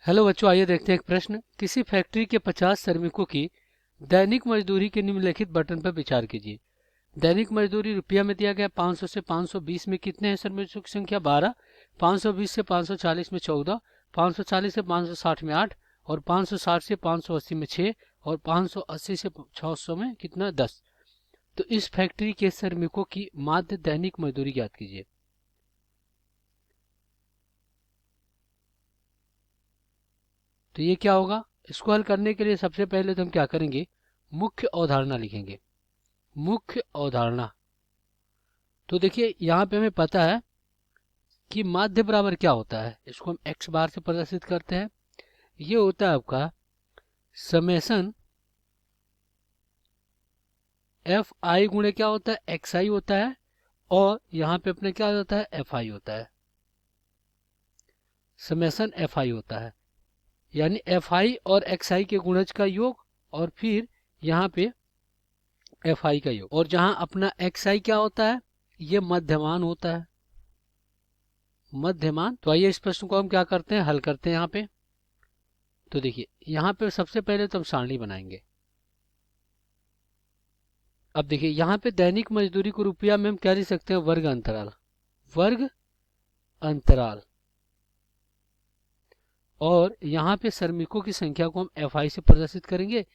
Hello बच्चों, आइए देखते हैं एक प्रश्न। किसी फैक्ट्री के 50 श्रमिकों की दैनिक मजदूरी के निम्नलिखित बटन पर विचार कीजिए। दैनिक मजदूरी रुपया में दिया गया 500 से 520 में कितने हैं श्रमिकों की संख्या 12, 520 से 540 में 14, 540 से 560 में 8 और 560 से 580 में 6 और 580 से 600 में कितना 10। तो इस फैक्ट्री के श्रमिकों की माध्य दैनिक मजदूरी ज्ञात कीजिए। तो ये क्या होगा? इसको हल करने के लिए सबसे पहले तो हम क्या करेंगे, मुख्य अवधारणा लिखेंगे। मुख्य अवधारणा। तो देखिए यहाँ पे हमें पता है कि माध्य बराबर क्या होता है। इसको हम x बार से प्रदर्शित करते हैं। ये होता है आपका समेसन एफ आई गुणे क्या होता है, एक्स आई होता है, और यहाँ पे अपने क्या होता है, एफ आई होता है। समेसन एफ आई होता है, यानी एफ आई और एक्स आई के गुणज का योग और फिर यहाँ पे एफ आई का योग, और जहां अपना एक्स आई क्या होता है, ये मध्यमान होता है। मध्यमान। तो आइए इस प्रश्न को हम क्या करते हैं, हल करते हैं यहाँ पे। तो देखिए यहाँ पे सबसे पहले तो हम सारणी बनाएंगे। अब देखिए यहाँ पे दैनिक मजदूरी को रुपया में हम क्या लिख सकते हैं, वर्ग अंतराल। वर्ग अंतराल। और यहाँ पे श्रमिकों की संख्या को हम एफ आई से प्रदर्शित करेंगे।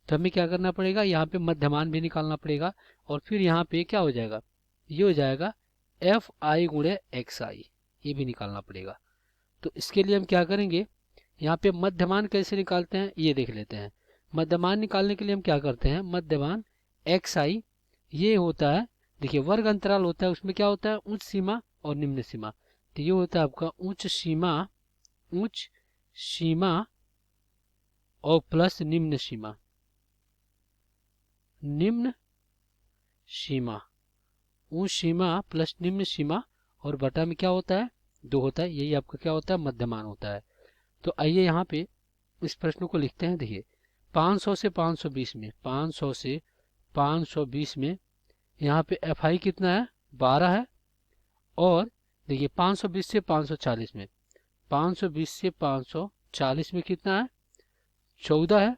तो हमें क्या करना पड़ेगा, यहाँ पे मध्यमान भी निकालना पड़ेगा, और फिर यहाँ पे क्या हो जाएगा, ये हो जाएगा एफ आई गुणे एक्स आई, ये भी निकालना पड़ेगा। तो इसके लिए हम क्या करेंगे, यहाँ पे मध्यमान कैसे निकालते हैं ये देख लेते हैं। मध्यमान निकालने के लिए हम क्या करते हैं, मध्यमान एक्स आई ये होता है, देखिए वर्ग अंतराल होता है, उसमें क्या होता है, उच्च सीमा और निम्न सीमा। तो ये होता है आपका उच्च सीमा और प्लस निम्न सीमा। निम्न सीमा, उच्च सीमा प्लस निम्न सीमा, और बटा में क्या होता है, 2 होता है। यही आपका क्या होता है, मध्यमान होता है। तो आइए यहाँ पे इस प्रश्न को लिखते हैं। देखिए 500 से 520 में, 500 से 520 में यहाँ पे एफ आई कितना है, 12 है। और देखिए 520 से 540 में, 520 से 540 में कितना है, 14 है।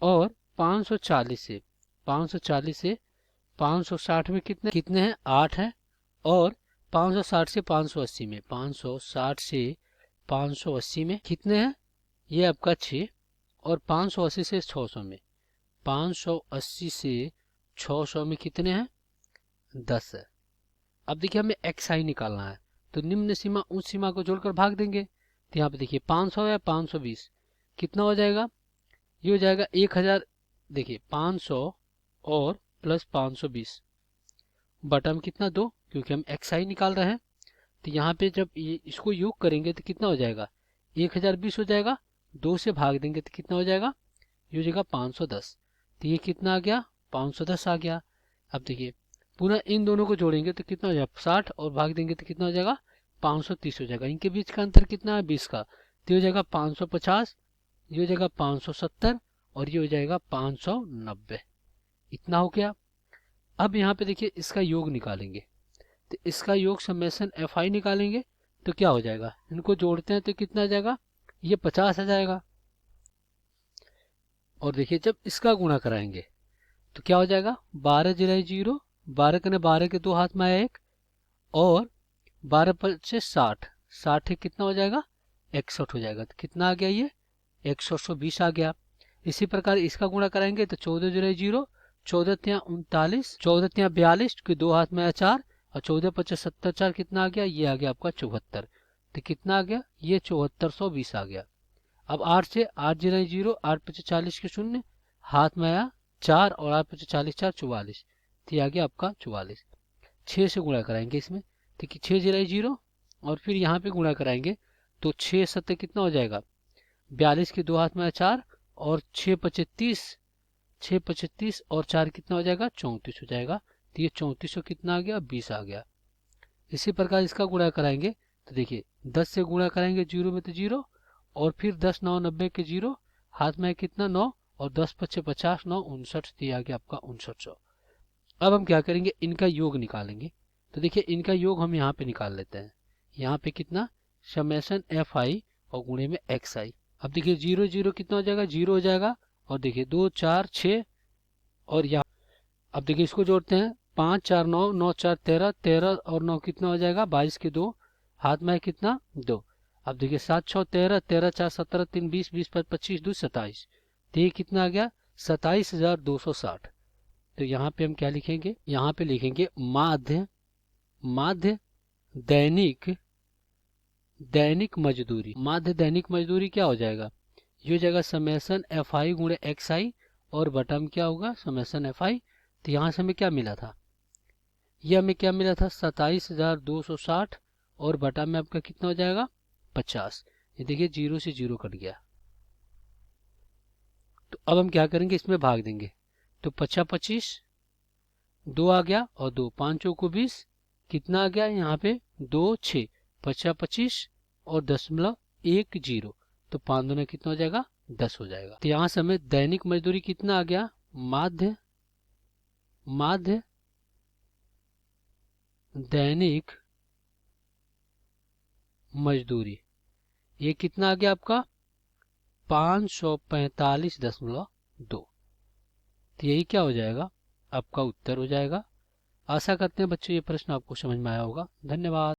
और 540 से 560 में कितने कितने हैं, 8 है। और 560 से 580 में, 560 से 580 में कितने हैं, ये आपका 6। और 580 से 600 में, 580 से 600 में कितने हैं, 10 है। अब देखिए हमें एक्स आई निकालना है, तो निम्न सीमा उच्च सीमा को जोड़कर भाग देंगे। तो यहाँ पे देखिए 500 है 520, कितना हो जाएगा, ये हो जाएगा 1000। देखिए 500 और प्लस 520 बटा में कितना 2, क्योंकि हम एक्स आई निकाल रहे हैं। तो यहाँ पे जब इसको योग करेंगे तो कितना हो जाएगा, 1020 हो जाएगा। 2 से भाग देंगे तो कितना हो जाएगा, ये हो जाएगा 510। तो ये कितना आ गया, 510 आ गया। अब देखिए पुनः इन दोनों को जोड़ेंगे तो कितना हो जाएगा, 60, और भाग देंगे तो कितना हो जाएगा, 530 हो जाएगा। इनके बीच का अंतर कितना है, 20 का। तो ये हो जाएगा 550, ये हो जाएगा 570, और ये हो जाएगा 590। इतना हो गया। अब यहाँ पे देखिए इसका योग निकालेंगे। तो इसका योग समेसन एफ आई निकालेंगे तो क्या हो जाएगा, इनको जोड़ते हैं तो कितना आ जाएगा, ये 50 आ जाएगा। और देखिए जब इसका गुणा कराएंगे तो क्या हो जाएगा, 12 जीरो 0, 12 कने 12 के 2 हाथ में आया 1, और 12 पचे 60, 60 कितना हो जाएगा, 61 हो जाएगा। तो कितना आ गया, ये 120 आ गया। इसी प्रकार इसका गुणा कराएंगे तो 14 जीरो 0, 14 तिया 39, 14 तिया 42 के 2 हाथ में आया 4, और 14 पचे 70, 4 कितना आ गया, ये आ गया आपका 74। तो कितना आ गया, ये 7420 आ गया। अब 8 से 8 जीरो 0, 8 पचे 40 के 0, हाथ में आया 4, और 8 पचे 40, 4 44। तो ये आ गया आपका 44। 6 से गुणा कराएंगे इसमें, देखिए 6 जीरो 0, और फिर यहाँ पे गुणा कराएंगे तो 6 सत्ते कितना हो जाएगा, 42 के 2 हाथ में 4, और 6 पचे 30, 6 पचे 30 और 4 कितना हो जाएगा, 34 हो जाएगा। तो ये 34 कितना आ गया, 20 आ गया। इसी प्रकार इसका गुणा कराएंगे तो देखिए 10 से गुणा कराएंगे 0 में तो 0, और फिर 10 9 90 के 0, हाथ में कितना 9, और 10 पचे 50, 9 59, दिया गया आपका 5900। अब हम क्या करेंगे, इनका योग निकालेंगे। तो देखिए इनका योग हम यहाँ पे निकाल लेते हैं। यहाँ पे कितना, समेसन एफ आई और गुणे में एक्स आई। अब देखिए 0 0 कितना हो जाएगा, 0 हो जाएगा। और देखिए 2 4 6 और यहाँ अब देखिए इसको जोड़ते हैं, 5 4 9 9 4 13, 13 और 9 कितना हो जाएगा, 22 के 2 हाथ में है कितना 2। अब देखिए 7 6 13, 13 4 17, 3 20, 20 5 25 2 27। तो ये कितना आ गया 27,260। तो यहाँ पे हम क्या लिखेंगे, यहाँ पे लिखेंगे माध्य माध्य दैनिक दैनिक मजदूरी। माध्य दैनिक मजदूरी क्या हो जाएगा, ये हो जाएगा समेसन एफ आई गुणे एक्स आई और बटा में क्या होगा समेसन एफ आई। तो यहाँ से हमें क्या मिला था, ये हमें क्या मिला था 27,260 और बटा में आपका कितना हो जाएगा 50। ये देखिए 0 से 0 कट गया। तो अब हम क्या करेंगे, इसमें भाग देंगे। तो 50 25 2 आ गया और 2 5 चौको 20 कितना आ गया यहाँ पे 2 6 50 25 और 10,10। तो 5 दूना कितना हो जाएगा 10 हो जाएगा। तो यहाँ से हमें दैनिक मजदूरी कितना आ गया, माध्य माध्य दैनिक मजदूरी ये कितना आ गया आपका 545.2। तो यही क्या हो जाएगा आपका उत्तर हो जाएगा। आशा करते हैं बच्चों ये प्रश्न आपको समझ में आया होगा। धन्यवाद।